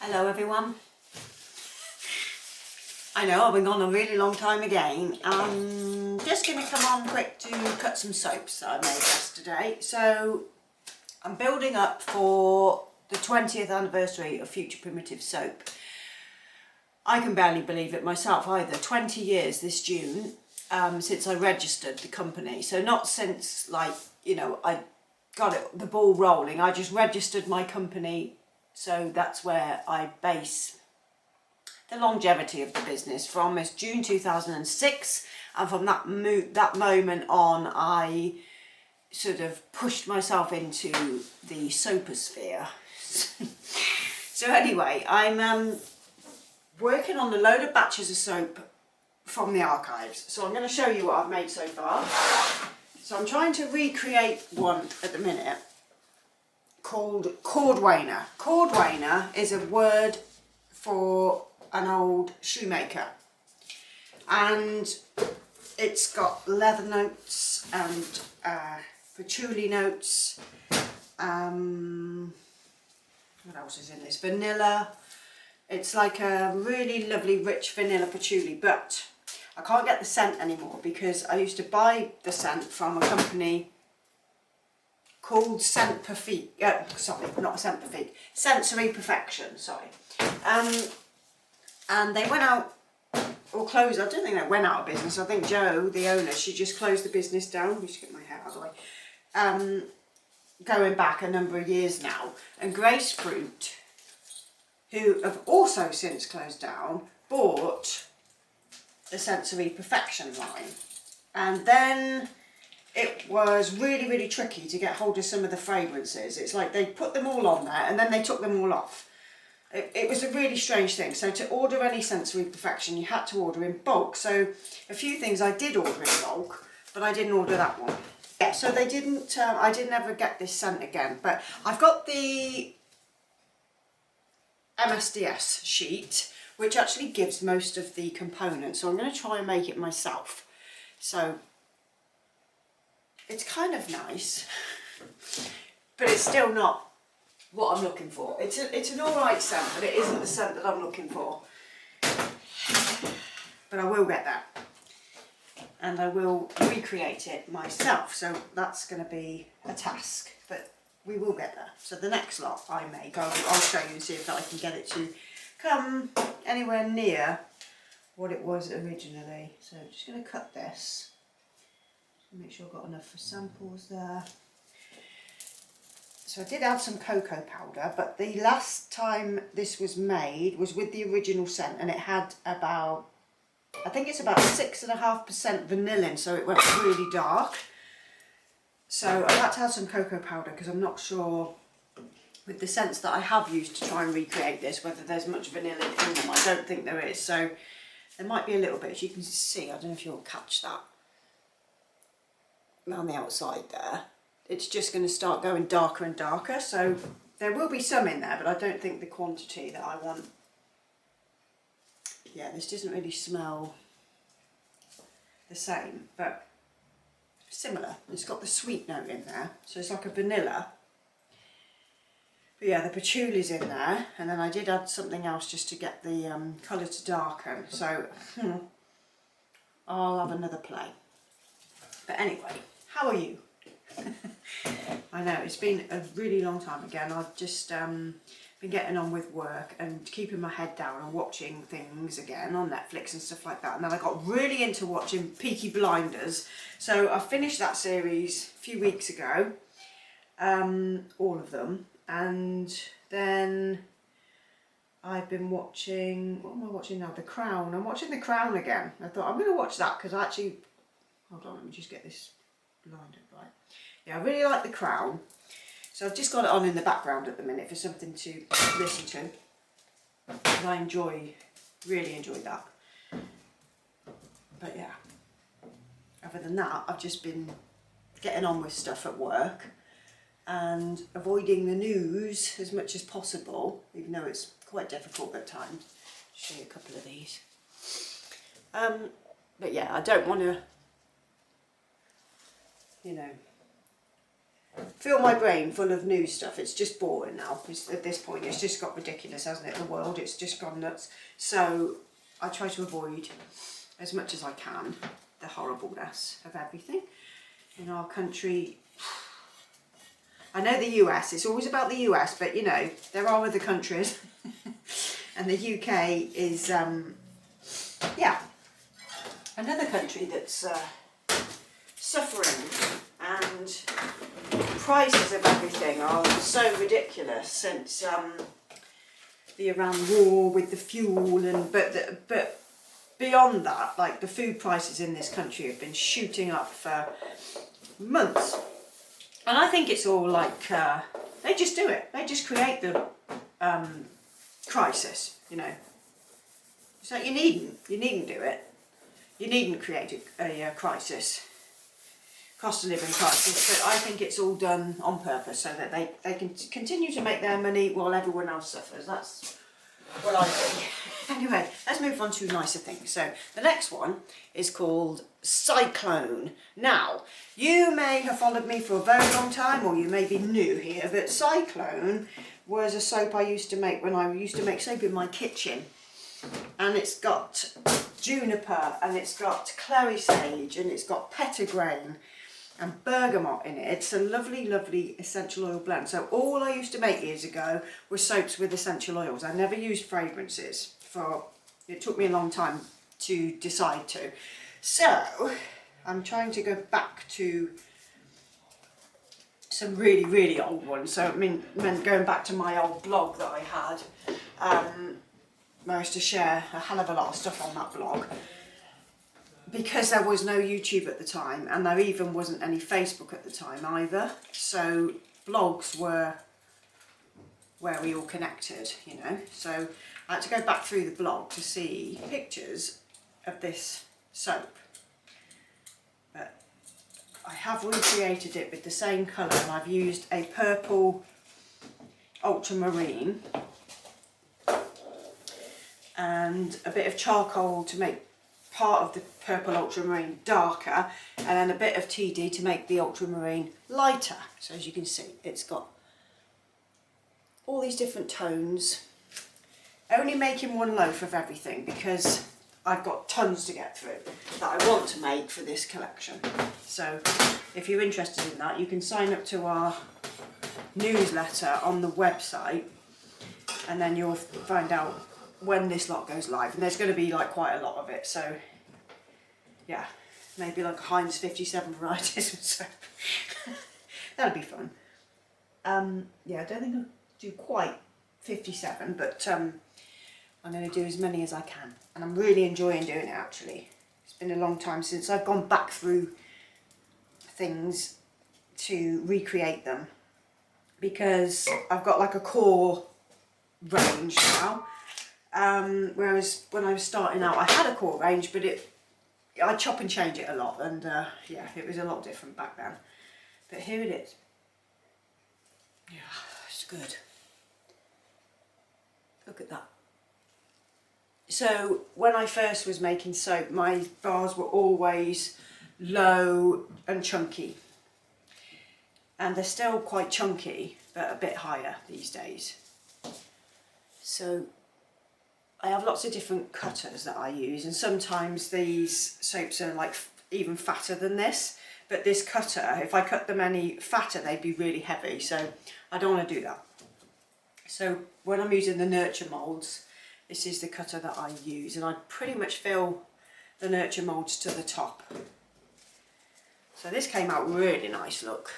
Hello everyone. I know I've been gone a really long time again. I'm just going to come on quick to cut some soaps that I made yesterday. So I'm building up for the 20th anniversary of Future Primitive Soap. I can barely believe it myself either. 20 years this June since I registered the company. So not since I got the ball rolling. I just registered my company. So that's where I base the longevity of the business from. Is June 2006, and from that moment on I sort of pushed myself into the soaposphere. So anyway, I'm working on a load of batches of soap from the archives. So I'm going to show you what I've made so far. So I'm trying to recreate one at the minute called cordwainer. Cordwainer is a word for an old shoemaker, and it's got leather notes and patchouli notes. What else is in this? Vanilla. It's like a really lovely rich vanilla patchouli, but I can't get the scent anymore because I used to buy the scent from a company called Sensory Perfection, sorry. And they went out, or closed, I don't think they went out of business. I think Jo, the owner, she just closed the business down. Let me just get my hair out of the way. Going back a number of years now. And Grace Fruit, who have also since closed down, bought the Sensory Perfection line. And then it was really, really tricky to get hold of some of the fragrances. It's like they put them all on there and then they took them all off. It was a really strange thing. So to order any Sensory Perfection, you had to order in bulk. So a few things I did order in bulk, but I didn't order that one. Yeah, so they didn't, I didn't ever get this scent again. But I've got the MSDS sheet, which actually gives most of the components. So I'm going to try and make it myself. So it's kind of nice, but it's still not what I'm looking for. It's an alright scent, but it isn't the scent that I'm looking for. But I will get that. And I will recreate it myself. So that's going to be a task, but we will get there. So the next lot I make, I'll show you and see if I can get it to come anywhere near what it was originally. So I'm just going to cut this. Make sure I've got enough for samples there. So I did add some cocoa powder, but the last time this was made was with the original scent, and it had about, I think it's about 6.5% vanillin, so it went really dark. So I had to add some cocoa powder because I'm not sure with the scents that I have used to try and recreate this whether there's much vanillin in them. I don't think there is, so there might be a little bit, as you can see. I don't know if you'll catch that around the outside there. It's just going to start going darker and darker, so there will be some in there, but I don't think the quantity that I want. Yeah, this doesn't really smell the same, but similar. It's got the sweet note in there, so it's like a vanilla. But yeah, the patchouli's in there, and then I did add something else just to get the colour to darken, so I'll have another play. But anyway, how are you? I know it's been a really long time again. I've just been getting on with work and keeping my head down and watching things again on Netflix and stuff like that. And then I got really into watching Peaky Blinders. So I finished that series a few weeks ago, all of them. And then I've been watching, what am I watching now? The Crown. I'm watching The Crown again. I thought I'm going to watch that because I actually, hold on, let me just get this lined up right. Yeah, I really like The Crown, so I've just got it on in the background at the minute for something to listen to, because I really enjoy that. But yeah, other than that, I've just been getting on with stuff at work and avoiding the news as much as possible, even though it's quite difficult at times. I'll show you a couple of these. But yeah, I don't want to, fill my brain full of new stuff. It's just boring now. At this point, it's just got ridiculous, hasn't it? The world, it's just gone nuts. So I try to avoid as much as I can the horribleness of everything in our country. I know the US, it's always about the US, but you know, there are other countries. And the UK is, yeah, another country that's suffering, and prices of everything are so ridiculous since the Iran war with the fuel, and but beyond that, like the food prices in this country have been shooting up for months. And I think it's all like, they just do it. They just create the crisis, you know. So you needn't do it. You needn't create a crisis, cost of living crisis, but I think it's all done on purpose so that they can continue to make their money while everyone else suffers. That's what I think. Anyway, let's move on to nicer things. So the next one is called Cyclone. Now, you may have followed me for a very long time, or you may be new here, but Cyclone was a soap I used to make when I used to make soap in my kitchen. And it's got juniper, and it's got clary sage, and it's got petitgrain and bergamot in it. It's a lovely, lovely essential oil blend. So all I used to make years ago was soaps with essential oils. I never used fragrances. It took me a long time to decide to. So I'm trying to go back to some really, really old ones. So I mean going back to my old blog that I had. I used to share a hell of a lot of stuff on that blog, because there was no YouTube at the time, and there even wasn't any Facebook at the time either. So blogs were where we all connected, you know. So I had to go back through the blog to see pictures of this soap. But I have recreated it with the same colour, and I've used a purple ultramarine and a bit of charcoal to make part of the purple ultramarine darker, and then a bit of TD to make the ultramarine lighter. So as you can see, it's got all these different tones. Only making one loaf of everything because I've got tons to get through that I want to make for this collection. So if you're interested in that, you can sign up to our newsletter on the website, and then you'll find out when this lot goes live. And there's going to be like quite a lot of it, so yeah, maybe like Heinz 57 varieties or so. That'll be fun. Yeah, I don't think I'll do quite 57, but I'm going to do as many as I can, and I'm really enjoying doing it actually. It's been a long time since I've gone back through things to recreate them, because I've got like a core range now, whereas when I was starting out I had a core range, but I chop and change it a lot, and yeah, it was a lot different back then. But here it is. Yeah, it's good. Look at that. So when I first was making soap, my bars were always low and chunky, and they're still quite chunky but a bit higher these days. So I have lots of different cutters that I use, and sometimes these soaps are like even fatter than this, but this cutter, if I cut them any fatter, they'd be really heavy, so I don't want to do that. So when I'm using the nurture moulds, this is the cutter that I use, and I pretty much fill the nurture moulds to the top. So this came out really nice, look.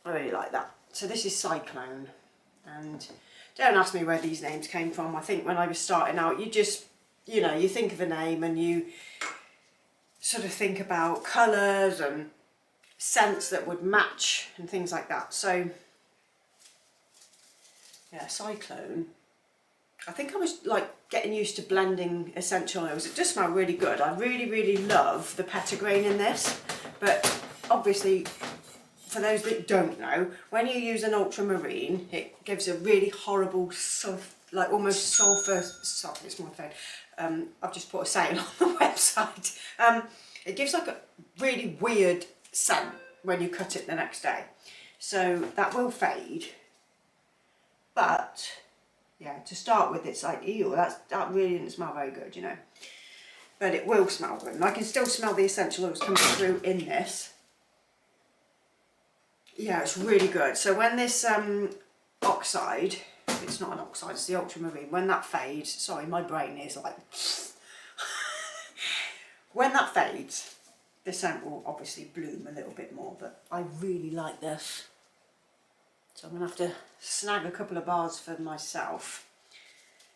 I really like that. So this is Cyclone, and don't ask me where these names came from. I think when I was starting out, you just, you know, you think of a name and you sort of think about colours and scents that would match and things like that. So yeah, Cyclone. I think I was like getting used to blending essential oils. It does smell really good. I really, really love the petitgrain in this, but obviously, for those that don't know, when you use an ultramarine, it gives a really horrible, like almost sulphur, sorry, it's my phone, I've just put a sale on the website. It gives like a really weird scent, when you cut it the next day. So that will fade. But yeah, to start with, it's like, ew, that really didn't smell very good, you know. But it will smell good. And I can still smell the essential oils coming through in this. Yeah, it's really good. So when this oxide, it's not an oxide, it's the ultramarine, when that fades, sorry, my brain is like, when that fades, the scent will obviously bloom a little bit more, but I really like this. So I'm going to have to snag a couple of bars for myself.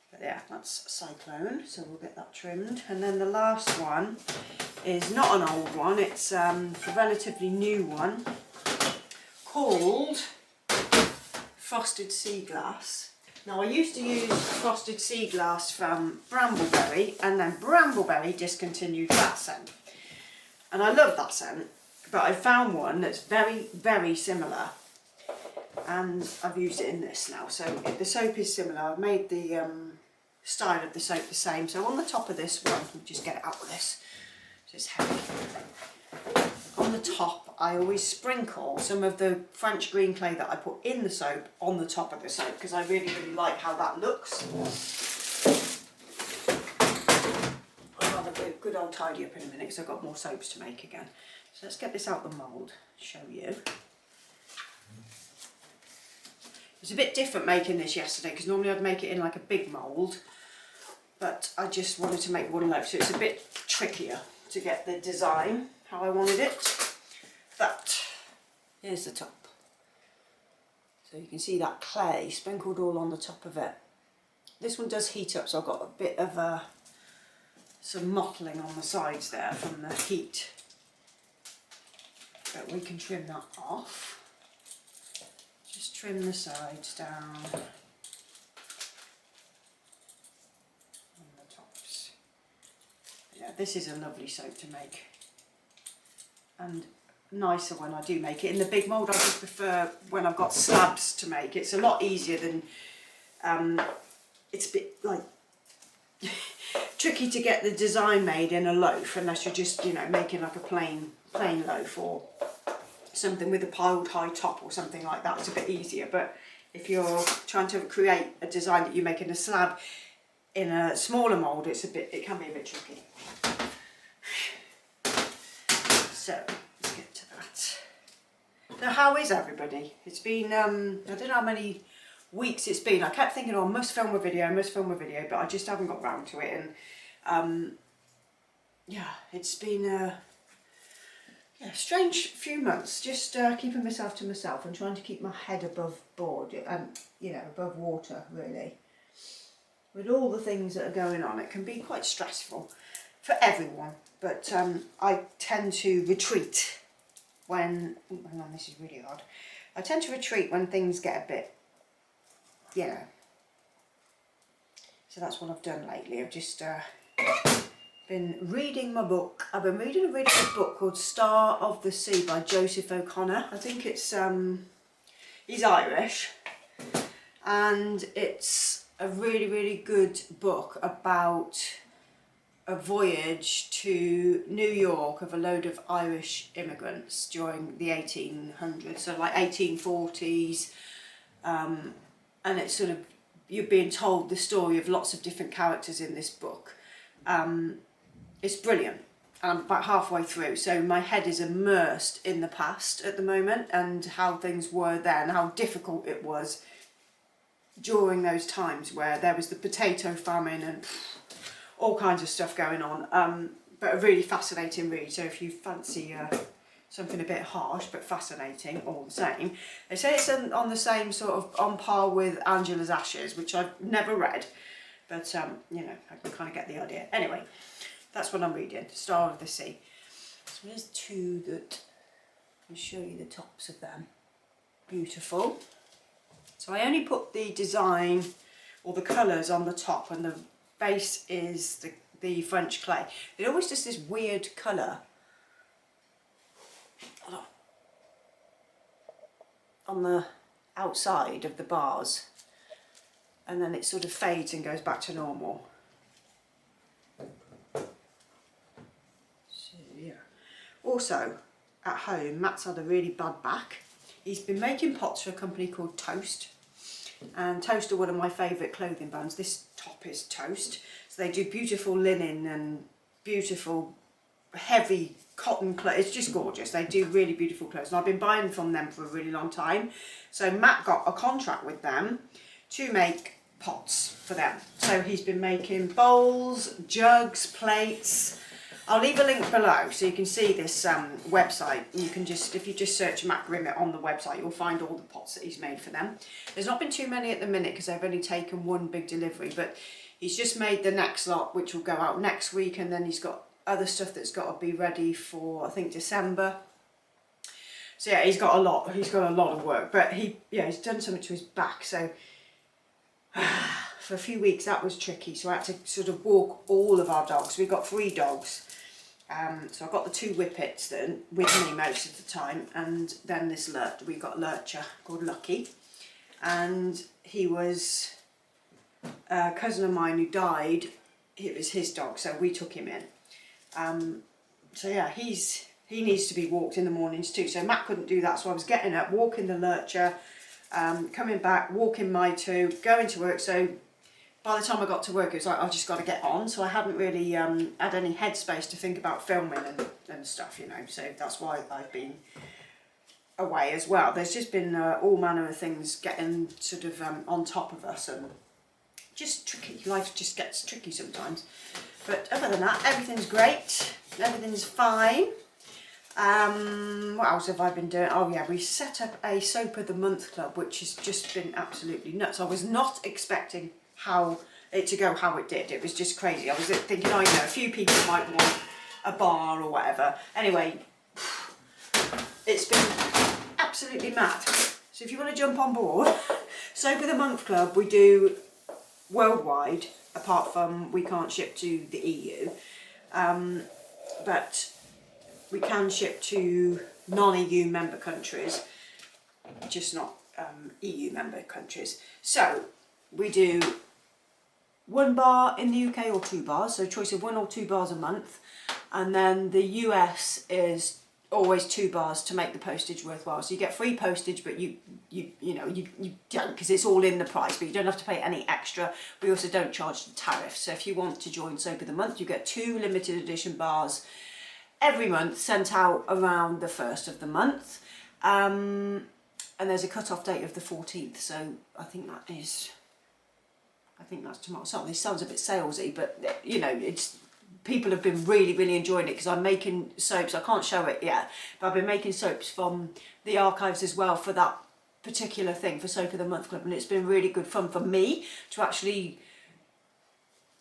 But yeah, that's Cyclone, so we'll get that trimmed. And then the last one is not an old one, it's a relatively new one called Frosted Sea Glass. Now I used to use Frosted Sea Glass from Brambleberry, and then Brambleberry discontinued that scent. And I love that scent, but I found one that's very, very similar. And I've used it in this now. So the soap is similar. I've made the style of the soap the same. So on the top of this one, let me just get it out of this. So it's heavy. On the top, I always sprinkle some of the French green clay that I put in the soap on the top of the soap, because I really, really like how that looks. I'll have a good old tidy up in a minute, because I've got more soaps to make again. So let's get this out the mould, show you. It was a bit different making this yesterday, because normally I'd make it in like a big mould, but I just wanted to make one loaf, so it's a bit trickier to get the design how I wanted it. But here's the top. So you can see that clay sprinkled all on the top of it. This one does heat up, so I've got a bit of some mottling on the sides there from the heat. But we can trim that off. Just trim the sides down on the tops. Yeah, this is a lovely soap to make, and nicer when I do make it. In the big mould, I just prefer when I've got slabs to make. It's a lot easier than, it's a bit like tricky to get the design made in a loaf, unless you're just, you know, making like a plain loaf, or something with a piled high top or something like that. It's a bit easier. But if you're trying to create a design that you make in a slab in a smaller mould, it can be a bit tricky. So let's get to that. Now, how is everybody? It's been I don't know how many weeks it's been. I kept thinking, oh, I must film a video, but I just haven't got round to it. And yeah, it's been a strange few months, just keeping myself to myself and trying to keep my head above board, you know, above water, really. With all the things that are going on, it can be quite stressful for everyone, but I tend to retreat when, hang on, this is really hard. I tend to retreat when things get a bit, you know. So that's what I've done lately. I've just been reading my book. I've been reading a really good book called Star of the Sea by Joseph O'Connor. I think it's, he's Irish, and it's a really, really good book about a voyage to New York of a load of Irish immigrants during the 1800s, so like 1840s, and it's sort of, you're being told the story of lots of different characters in this book. It's brilliant. I'm about halfway through, so my head is immersed in the past at the moment, and how things were then, how difficult it was during those times where there was the potato famine and all kinds of stuff going on. But a really fascinating read, so if you fancy something a bit harsh but fascinating all the same. They say it's on the same sort of, on par with Angela's Ashes, which I've never read, but you know, I can kind of get the idea. Anyway, that's what I'm reading, Star of the Sea. So there's two that I'll show you the tops of them. Beautiful. So I only put the design or the colours on the top, and the base is the French clay. It always does this weird colour on the outside of the bars, and then it sort of fades and goes back to normal. So yeah. Also, at home. Matt's had a really bad back. He's been making pots for a company called Toast. And Toast are one of my favourite clothing brands. This top is Toast. So they do beautiful linen and beautiful heavy cotton clothes. It's just gorgeous. They do really beautiful clothes. And I've been buying from them for a really long time. So Matt got a contract with them to make pots for them. So he's been making bowls, jugs, plates. I'll leave a link below so you can see this website. You can just, if you just search Matt Grimmett on the website, you'll find all the pots that he's made for them. There's not been too many at the minute because they've only taken one big delivery, but he's just made the next lot, which will go out next week, and then he's got other stuff that's got to be ready for, I think, December. So yeah, he's got a lot of work, but he's done something to his back, so for a few weeks that was tricky. So I had to sort of walk all of our dogs. We've got 3 dogs. So I've got the 2 whippets that are with me most of the time, and then this we've got a lurcher called Lucky, and he was a cousin of mine who died. It was his dog, so we took him in. So yeah, he needs to be walked in the mornings too. So Matt couldn't do that, so I was getting up, walking the lurcher, coming back, walking my 2, going to work. So by the time I got to work, it was like, I've just got to get on. So I hadn't really had any headspace to think about filming and stuff, you know. So that's why I've been away as well. There's just been all manner of things getting sort of on top of us, and just tricky. Life just gets tricky sometimes. But other than that, everything's great. Everything's fine. What else have I been doing? Oh yeah, we set up a Soap of the Month club, which has just been absolutely nuts. I was not expecting it to go how it did. It was just crazy. I was thinking, oh, you know, a few people might want a bar or whatever. Anyway, it's been absolutely mad. So if you want to jump on board, Soap of the Month club, we do worldwide, apart from we can't ship to the EU, but we can ship to non-EU member countries, just not EU member countries. So we do 1 bar in the UK or 2 bars, so choice of 1 or 2 bars a month, and then the US is always 2 bars to make the postage worthwhile. So you get free postage, but you don't, because it's all in the price, but you don't have to pay any extra. We also don't charge the tariff. So if you want to join Soap of the Month, you get 2 limited edition bars every month sent out around the 1st of the month. And there's a cut-off date of the 14th, so I think that's tomorrow. Sorry, this sounds a bit salesy, but you know, people have been really enjoying it because I'm making soaps. I can't show it yet, but I've been making soaps from the archives as well for that particular thing, for Soap of the Month Club, and it's been really good fun for me to actually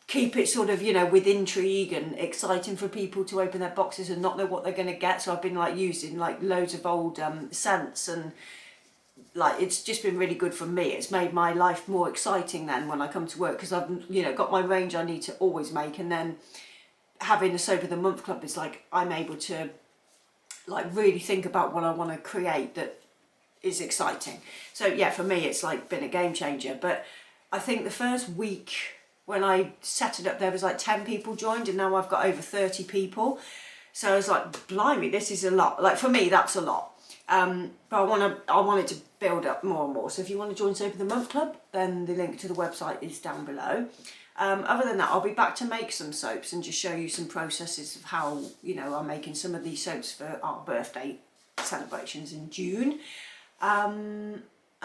keep it sort of, you know, with intrigue and exciting for people to open their boxes and not know what they're going to get. So I've been like using like loads of old scents, and like it's just been really good for me. It's made my life more exciting then when I come to work, because I've, you know, got my range I need to always make, and then having a Soap of the Month club is like I'm able to like really think about what I want to create that is exciting. So yeah, for me it's like been a game changer. But I think the first week when I set it up, there was like 10 people joined, and now I've got over 30 people. So I was like, blimey, this is a lot. Like for me, that's a lot. But I want it to build up more and more. So if you want to join Soap of the Month Club, then the link to the website is down below. Other than that, I'll be back to make some soaps and just show you some processes of how, you know, I'm making some of these soaps for our birthday celebrations in June. And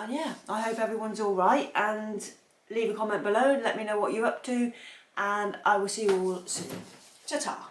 yeah, I hope everyone's all right, and leave a comment below and let me know what you're up to, and I will see you all soon. Ta-ta.